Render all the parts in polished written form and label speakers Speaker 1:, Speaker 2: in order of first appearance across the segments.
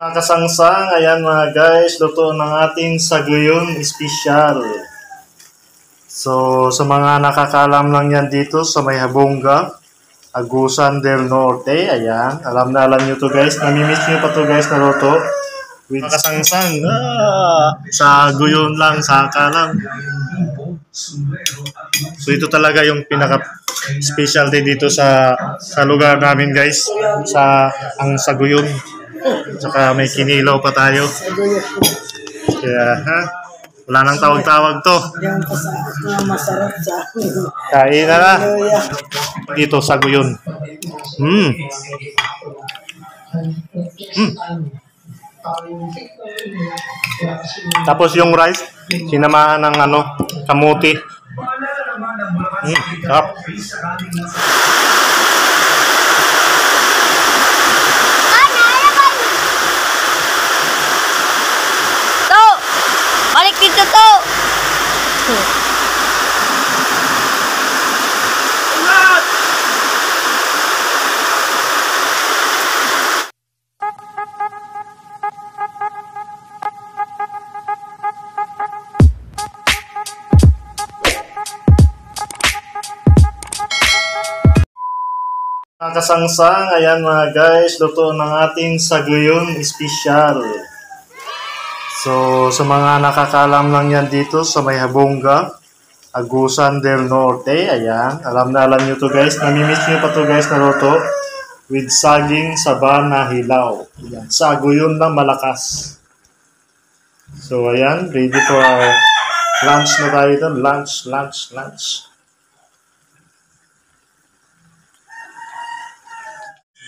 Speaker 1: Mga kasangsang, ayan mga guys, luto ng ating saguyon espesyal. So, sa mga nakakalam lang yan dito sa may Habonga, Agusan del Norte, ayan. Alam na alam nyo to guys, namimiss nyo pa to guys na luto. With mga kasangsang, saguyon lang, saka lang. So, ito talaga yung pinaka-specialty dito sa lugar namin guys, sa ang saguyon. Tsaka may kinilaw pa tayo. Kaya, wala nang tawag-tawag to. Kain na na. Dito, saguyon. Tapos yung rice, sinamahan ng kamuti. Sarap.
Speaker 2: Balik dito to.
Speaker 1: Mga kasangsang, ayan mga guys, luto ng ating saguyon espesyal. So, sa mga nakakalam lang yan dito sa may Habonga, Agusan del Norte, ayan. Alam na alam nyo to guys, namimiss nyo pa to guys na luto with saging saba na hilaw. Ayan, saguyon na malakas. So, ayan, ready for our lunch na tayo doon. Lunch.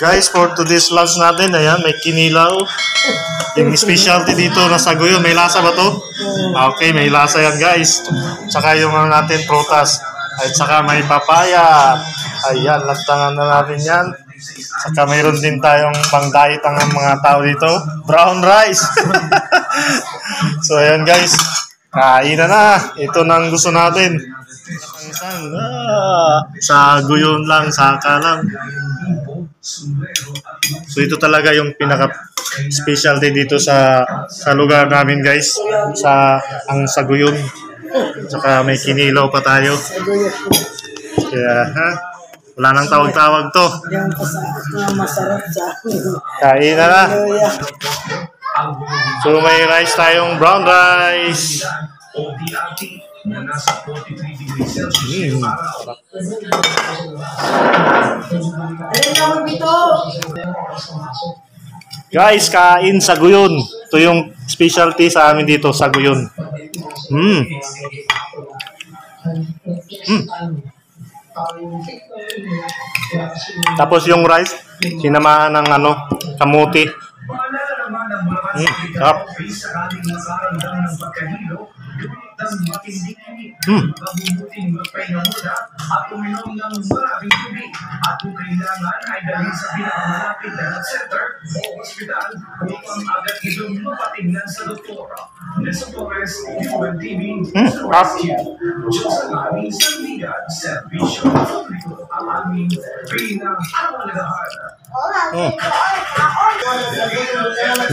Speaker 1: Guys, for today's lunch natin, ayan, may kinilaw. Yung specialty dito na saguyon, may lasa ba to? Okay, may lasa yan guys. Tsaka yung natin prutas. At saka may papaya. Ayan, lantangan na natin yan. Tsaka mayroon din tayong pang-diet ang mga tao dito. Brown rice. So ayan guys, kain na. Ito nang gusto natin. Saguyon lang, saka lang. So ito talaga yung pinaka-specialty dito sa lugar namin guys, sa ang saguyon. Tsaka may kinilaw pa tayo. Kaya wala nang tawag-tawag to. Kain na na. So may rice tayong brown rice. Guys, kain saguyon. Ito yung specialty sa amin dito, saguyon. Tapos yung rice, sinamahan ng kamuti. Sarap.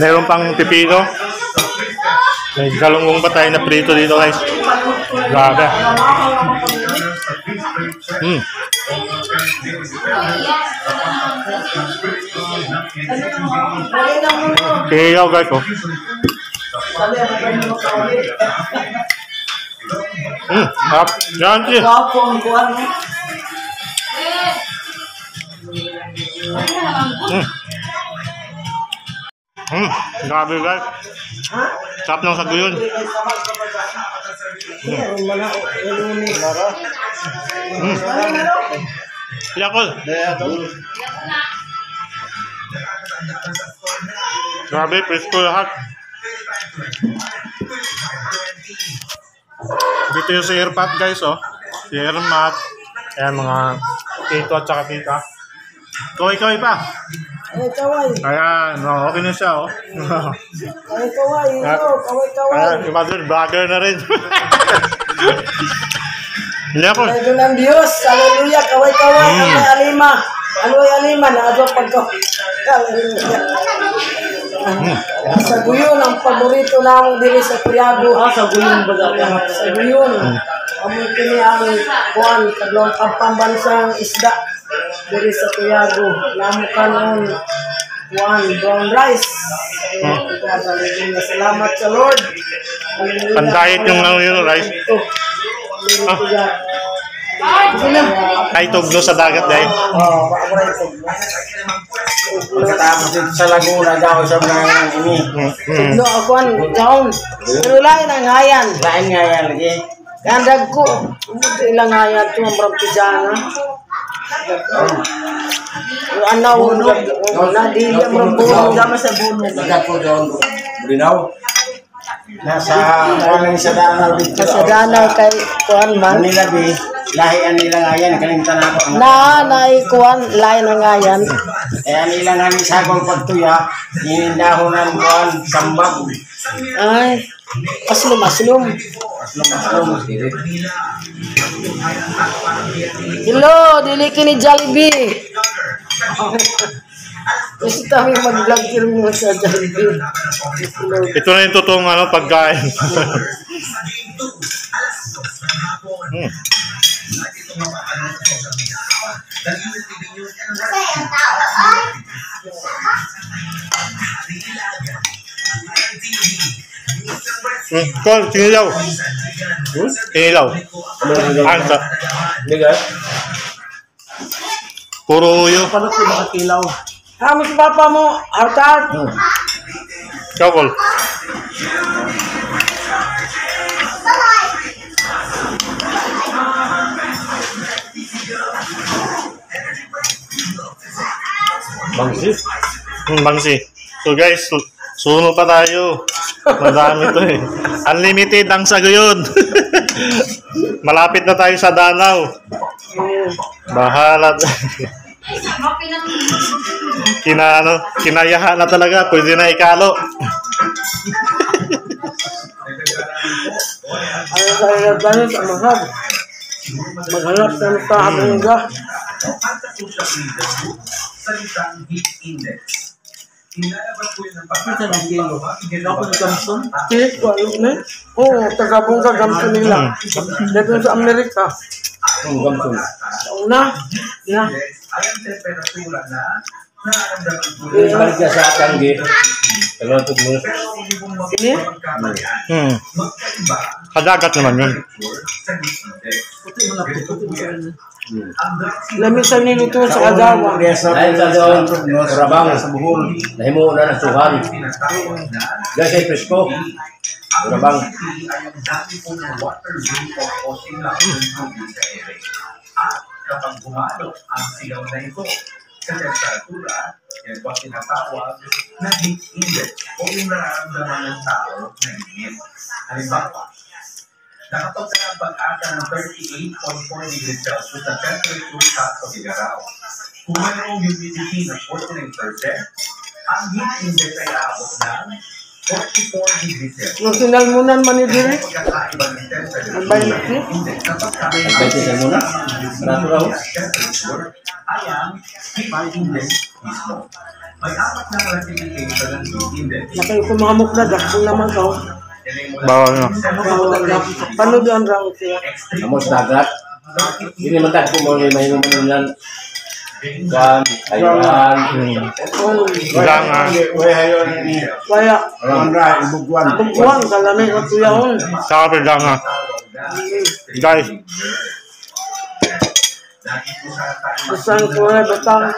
Speaker 1: Meron pang pipino. May galunggong pa tayo na prito dito guys. Grabe. Kaya guys oh. Sarap. Yan siya. Grabe guys. Sarap ng saguyon. Yakol. Grabe, presko lahat. Dito yung sa airpat guys oh. Si Airmat. Ayan mga tito at saka tita. Kaway pa. Ayan, okay na siya oh.
Speaker 3: Kaway.
Speaker 1: Ayan, yung mother, vlogger na rin. Yakol.
Speaker 3: Ito ng Diyos. Hallelujah. Kaway. Alima. Ano ay alima? Naadwa pagkaw. Hallelujah. Sa guyon, ang paborito namin diri sa Quiago.
Speaker 2: Sa guyon ba dati?
Speaker 3: Sa guyon. Amo kini ang kuan kadlong pambansang isda diri sa Quiago. Namo kanon kuan brown rice. Salamat sa Lord.
Speaker 1: Pandayet yung ano yun, rice.
Speaker 3: Ito.
Speaker 1: Ay, tuglo sa dagat dahil.
Speaker 2: Pagkatapos dito sa Laguna, daw sa mga ini.
Speaker 3: No, ako ang down. Pero lain ang hayan.
Speaker 2: Lain nga yan lagi.
Speaker 3: Kandag ko. Ilang hayan ito ang prampijana. Anaw, nadili ang rambuno. Dama sa buno.
Speaker 2: Lagat ko doon. Bulinaw. Nasa kalang sa Danau dito.
Speaker 3: Sa Danau kay kuan man.
Speaker 2: Manila Bay. Lahian nila nga yan. Kalimtan ako.
Speaker 3: Naanay kuan lain ang hayan.
Speaker 2: Kaya nila nga ni sagol pagtuya. Hinindaho ng kuan sambag.
Speaker 3: Ay, aslum. Hello, dili kini Jollibee. Gusto kami mag-vlog mo sa Jollibee.
Speaker 1: Ito na yung totoong ano, pagkain. Kol, sinilaw. Sinilaw. Ansa.
Speaker 2: Bigas.
Speaker 1: Puro uyo.
Speaker 2: Paano ko makakilaw?
Speaker 3: Kamo si papa mo, hartar.
Speaker 1: Ikaw, Kol.
Speaker 2: Bangsi.
Speaker 1: Bangsi. So guys, suno pa tayo. Madami to eh. Unlimited ang sagoyon. Malapit na tayo sa Danau. Bahala. Kinayahan na talaga. Pwede na ikalo.
Speaker 3: Ano sa ganit ang mahal? Maghanap ng tahabangga.
Speaker 2: Kita ng kilo. Ako na Gamson.
Speaker 3: Kaya ko alam na. Oo, taga-bungga gamso nila. Dito sa Amerika.
Speaker 2: Gamson.
Speaker 3: Una, na.
Speaker 2: Balik ka sa Atanggi. Kalotog mo.
Speaker 3: Ini?
Speaker 1: Kadagat naman yun.
Speaker 3: Lamisan nito sa Kadawa.
Speaker 2: Dahil sa doon, Rabang, nahimuon na ng suhan. Dahil sa presko, Rabang.
Speaker 4: Kapag gumalo ang sigaw na ito sa temperatura, yan po ang tinatawag na heat index o yung nararamdaman ng tao na init. Halimbawa, nakapagsa ng pag-asa ng 38.4 degrees Celsius na temperature sa Pagigaraw. Kung mayroong humidity na 49%, ang heat index ay aabot ng 44 degrees Celsius.
Speaker 3: Nung sinalmunan man ni Diri,
Speaker 4: Pagkakaiba ng temperature
Speaker 3: ang bayan ko.
Speaker 4: index na pagkakaiba
Speaker 2: Baitin sa muna. Natural.
Speaker 4: temperature ay ang heat index mismo. May apat na classification ng heat index.
Speaker 3: Nakay ko mga mukla, dakong naman ka.
Speaker 1: Bawal na.
Speaker 3: Panudan raw siya.
Speaker 2: Amos dagat. Hindi naman tayo mo may manunan. Kan, ayuan.
Speaker 1: Gangan.
Speaker 3: Kaya,
Speaker 2: Ramra, ibugwan.
Speaker 3: bugwang kalami at tuyahon.
Speaker 1: Saka pagdanga. Guys,
Speaker 3: Isang ko na batang.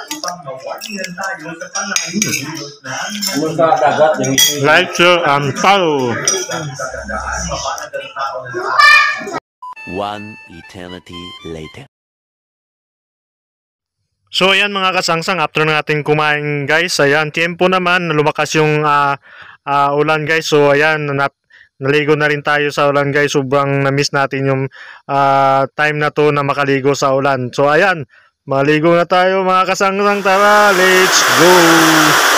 Speaker 2: Amos ka dagat.
Speaker 1: like, share, and follow.
Speaker 5: One eternity later.
Speaker 1: So ayan mga kasangsang, after natin kumain guys, ayan, tiempo naman, lumakas yung ulan guys. So ayan, naligo na rin tayo sa ulan guys. Sobrang na-miss natin yung time na to na makaligo sa ulan. So ayan, maligo na tayo mga kasangsang, tara, let's go!